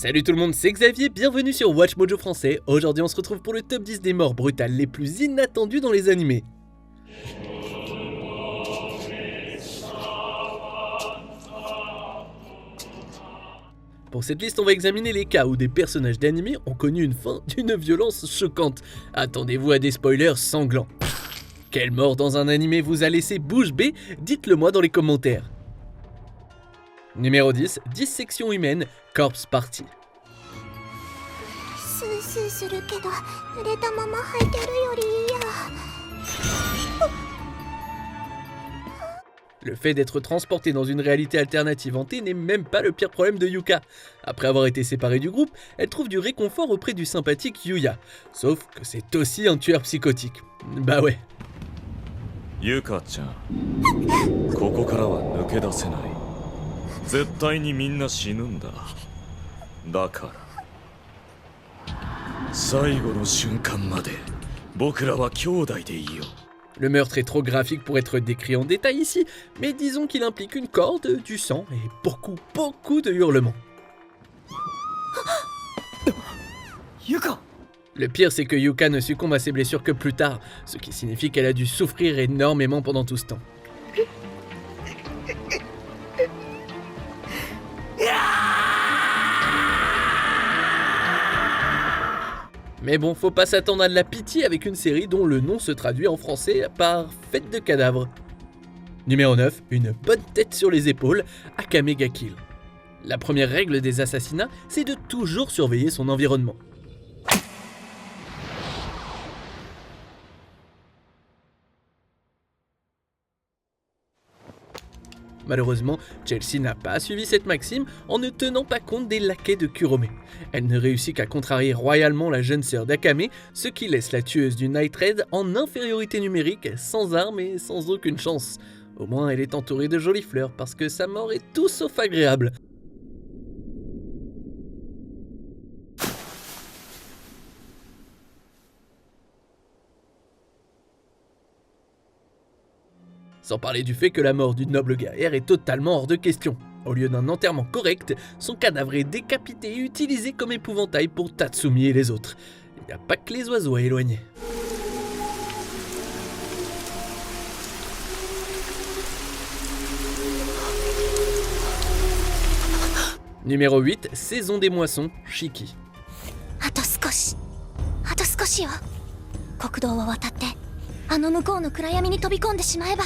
Salut tout le monde, c'est Xavier, bienvenue sur Watch Mojo français. Aujourd'hui on se retrouve pour le top 10 des morts brutales les plus inattendues dans les animés. Pour cette liste, on va examiner les cas où des personnages d'animés ont connu une fin d'une violence choquante. Attendez-vous à des spoilers sanglants. Quelle mort dans un animé vous a laissé bouche bée? Dites-le moi dans les commentaires. Numéro 10, dissection humaine, Corpse Party. Le fait d'être transporté dans une réalité alternative hantée n'est même pas le pire problème de Yuka. Après avoir été séparée du groupe, elle trouve du réconfort auprès du sympathique Yuya. Sauf que c'est aussi un tueur psychotique. Bah ouais. Yuka-chan, ここからは抜け出せない。絶対にみんな死ぬんだ。だから、最後の瞬間まで僕らは兄弟でいよう。Le meurtre est trop graphique pour être décrit en détail ici, mais disons qu'il implique une corde, du sang et beaucoup de hurlements. Yuka! Le pire, c'est que Yuka ne succombe à ses blessures que plus tard, ce qui signifie qu'elle a dû souffrir énormément pendant tout ce temps. Mais bon, faut pas s'attendre à de la pitié avec une série dont le nom se traduit en français par Fête de cadavres. Numéro 9, une bonne tête sur les épaules, Akame ga Kill. La première règle des assassinats, c'est de toujours surveiller son environnement. Malheureusement, Chelsea n'a pas suivi cette maxime en ne tenant pas compte des laquais de Kurome. Elle ne réussit qu'à contrarier royalement la jeune sœur d'Akame, ce qui laisse la tueuse du Night Raid en infériorité numérique, sans armes et sans aucune chance. Au moins elle est entourée de jolies fleurs parce que sa mort est tout sauf agréable. Sans parler du fait que la mort d'une noble guerrière est totalement hors de question. Au lieu d'un enterrement correct, son cadavre est décapité et utilisé comme épouvantail pour Tatsumi et les autres. Il n'y a pas que les oiseaux à éloigner. Numéro 8, saison des moissons, Shiki. あと少しよ。国道を渡ってあの向こうの暗闇に飛び込んでしまえば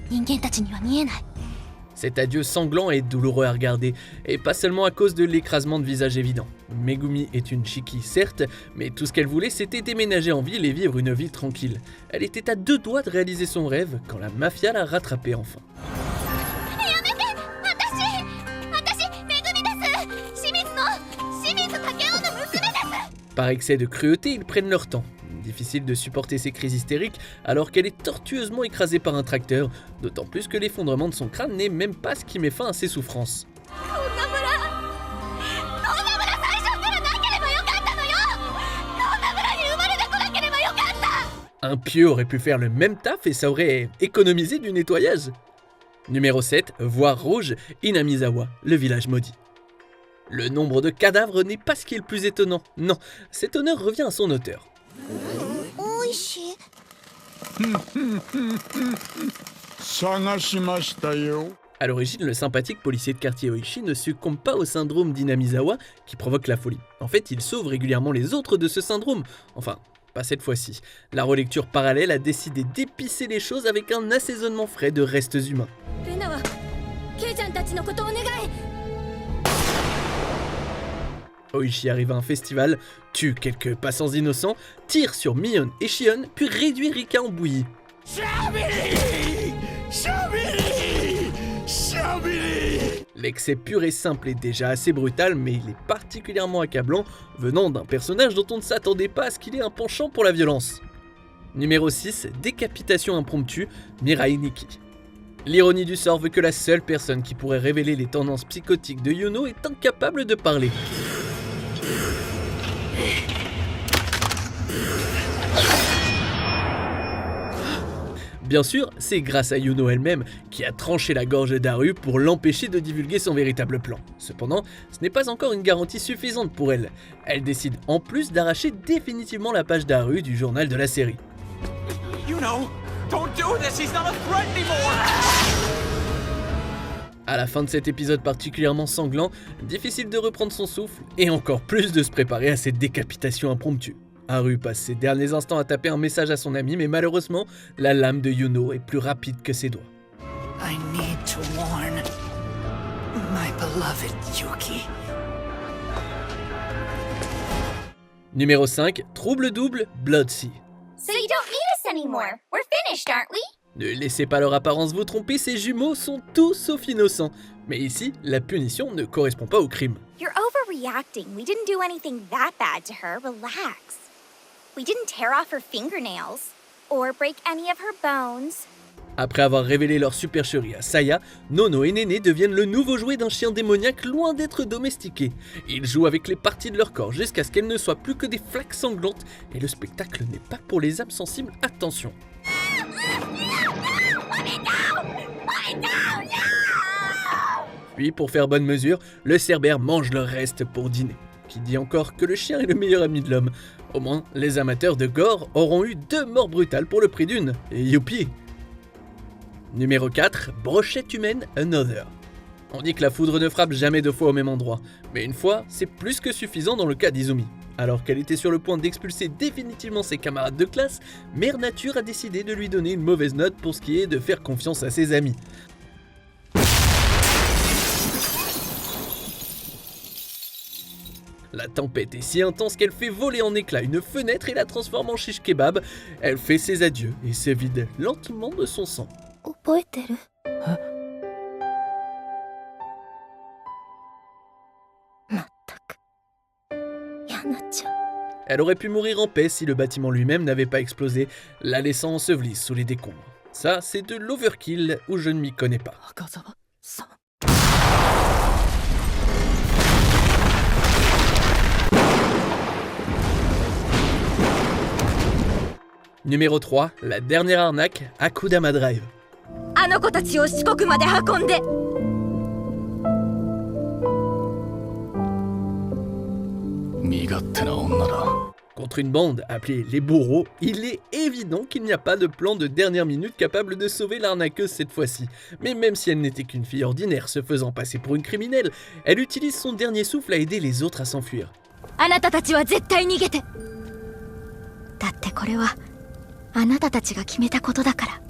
人間たちには見えない。 Cet adieu sanglant est douloureux à regarder, et pas seulement à cause de l'écrasement de visage évident. Megumi est une Shiki, certes, mais tout ce qu'elle voulait c'était déménager en ville et vivre une vie tranquille. Elle était à deux doigts de réaliser son rêve quand la mafia l'a rattrapée enfin. Par excès de cruauté, ils prennent leur temps. Difficile de supporter ses crises hystériques alors qu'elle est tortueusement écrasée par un tracteur, d'autant plus que l'effondrement de son crâne n'est même pas ce qui met fin à ses souffrances. Un pieu aurait pu faire le même taf et ça aurait économisé du nettoyage. Numéro 7, Voir rouge, Inamizawa, le village maudit. Le nombre de cadavres n'est pas ce qui est le plus étonnant, non, cet honneur revient à son auteur. À l'origine, le sympathique policier de quartier Oishi ne succombe pas au syndrome d'Inamizawa qui provoque la folie. En fait, il sauve régulièrement les autres de ce syndrome. Enfin, pas cette fois-ci. La relecture parallèle a décidé d'épicer les choses avec un assaisonnement frais de restes humains. Oishi arrive à un festival, tue quelques passants innocents, tire sur Mion et Shion, puis réduit Rika en bouillie. L'excès pur et simple est déjà assez brutal, mais il est particulièrement accablant venant d'un personnage dont on ne s'attendait pas à ce qu'il ait un penchant pour la violence. Numéro 6, décapitation impromptue, Mirai Nikki. L'ironie du sort veut que la seule personne qui pourrait révéler les tendances psychotiques de Yuno est incapable de parler. Bien sûr, c'est grâce à Yuno elle-même qui a tranché la gorge d'Haru pour l'empêcher de divulguer son véritable plan. Cependant, ce n'est pas encore une garantie suffisante pour elle. Elle décide en plus d'arracher définitivement la page d'Haru du journal de la série. Don't do this, he's not a threat anymore! À la fin de cet épisode particulièrement sanglant, difficile de reprendre son souffle et encore plus de se préparer à cette décapitation impromptue. Haru passe ses derniers instants à taper un message à son ami, mais malheureusement, la lame de Yuno est plus rapide que ses doigts. I need to warn my beloved Yuki. Numéro 5, trouble double, Blood-Sea. So you don't need us anymore. We're finished, aren't we? Ne laissez pas leur apparence vous tromper, ces jumeaux sont tout sauf innocents. Mais ici, la punition ne correspond pas au crime. You're overreacting. We didn't do anything that bad to her. Relax. We didn't tear off her fingernails or break any of her bones. Après avoir révélé leur supercherie à Saya, Nono et Néné deviennent le nouveau jouet d'un chien démoniaque loin d'être domestiqué. Ils jouent avec les parties de leur corps jusqu'à ce qu'elles ne soient plus que des flaques sanglantes, et le spectacle n'est pas pour les âmes sensibles, attention. Puis, pour faire bonne mesure, le cerbère mange le reste pour dîner. Qui dit encore que le chien est le meilleur ami de l'homme. Au moins, les amateurs de gore auront eu 2 morts brutales pour le prix d'une. Et youpi! Numéro 4, brochette humaine Another. On dit que la foudre ne frappe jamais 2 fois au même endroit, mais une fois, c'est plus que suffisant dans le cas d'Izumi. Alors qu'elle était sur le point d'expulser définitivement ses camarades de classe, Mère Nature a décidé de lui donner une mauvaise note pour ce qui est de faire confiance à ses amis. La tempête est si intense qu'elle fait voler en éclats une fenêtre et la transforme en shish kebab. Elle fait ses adieux et se vide lentement de son sang. 覚えてる？まったく。やなちゃん。 Elle aurait pu mourir en paix si le bâtiment lui-même n'avait pas explosé, la laissant ensevelie sous les décombres. Ça, c'est de l'overkill où je ne m'y connais pas. Akazawa-san. Numéro 3, la dernière arnaque, Akudama Drive. あの子たちを四国まで運んで。身勝手な女だ。 Contre une bande appelée les bourreaux, il est évident qu'il n'y a pas de plan de dernière minute capable de sauver l'arnaqueuse cette fois-ci. Mais même si elle n'était qu'une fille ordinaire se faisant passer pour une criminelle, elle utilise son dernier souffle à aider les autres à s'enfuir. あなたたちは絶対逃げて。だってこれはあなたたちが決めたことだから。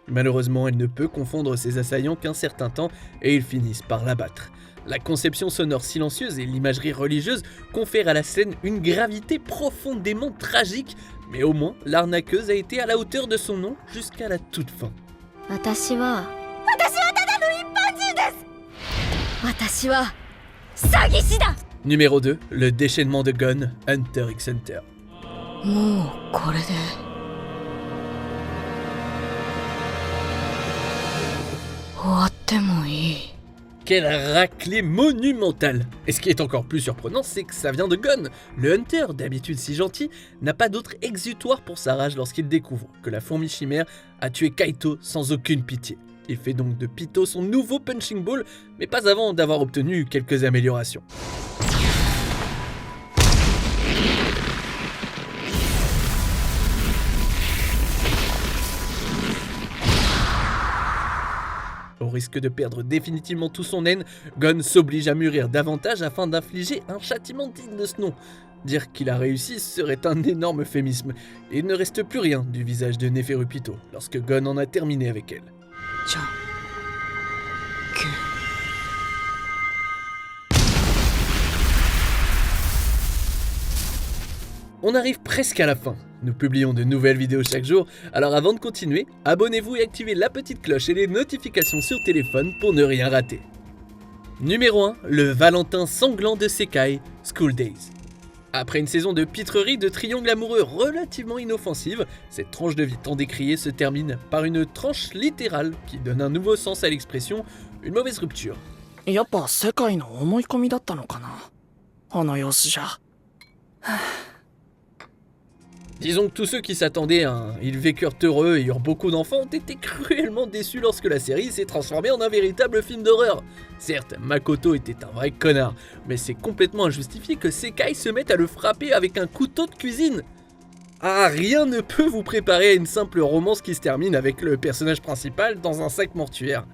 Malheureusement, elle ne peut confondre ses assaillants qu'un certain temps et ils finissent par l'abattre. La conception sonore silencieuse et l'imagerie religieuse confèrent à la scène une gravité profondément tragique, mais au moins l'arnaqueuse a été à la hauteur de son nom jusqu'à la toute fin. 私はただの一般人です。私は詐欺師だ。 Numéro 2, le déchaînement de Gon, Hunter x Hunter. もうこれで。 終わってもいい。 Quelle raclée monumentale! Et ce qui est encore plus surprenant, c'est que ça vient de Gon. Le Hunter, d'habitude si gentil, n'a pas d'autre exutoire pour sa rage lorsqu'il découvre que la fourmi chimère a tué Kaito sans aucune pitié. Il fait donc de Pito son nouveau punching ball, mais pas avant d'avoir obtenu quelques améliorations. Au risque de perdre définitivement tout son haine, Gon s'oblige à mûrir davantage afin d'infliger un châtiment digne de ce nom. Dire qu'il a réussi serait un énorme euphémisme, et il ne reste plus rien du visage de Neferupito lorsque Gon en a terminé avec elle. じゃんけん。 On arrive presque à la fin. Nous publions de nouvelles vidéos chaque jour, alors avant de continuer, abonnez-vous et activez la petite cloche et les notifications sur téléphone pour ne rien rater. Numéro 1, le Valentin sanglant de Sekai, School Days. Après une saison de pitrerie de triangles amoureux relativement inoffensive, cette tranche de vie tant décriée se termine par une tranche littérale qui donne un nouveau sens à l'expression, une mauvaise rupture. やっぱ世界の思い込みだったのかな。あの様子じゃ。Disons que tous ceux qui s'attendaient à un ils vécurent heureux et eurent beaucoup d'enfants ont été cruellement déçus lorsque la série s'est transformée en un véritable film d'horreur. Certes, Makoto était un vrai connard, mais c'est complètement injustifié que Sekai se mette à le frapper avec un couteau de cuisine. Ah, rien ne peut vous préparer à une simple romance qui se termine avec le personnage principal dans un sac mortuaire.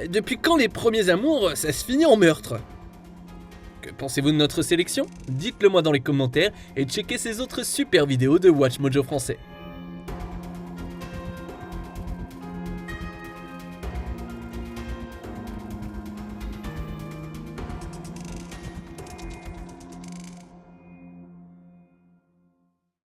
Depuis quand les premiers amours, ça se finit en meurtre? Que pensez-vous de notre sélection? Dites-le moi dans les commentaires et checkez ces autres super vidéos de Watch Mojo français.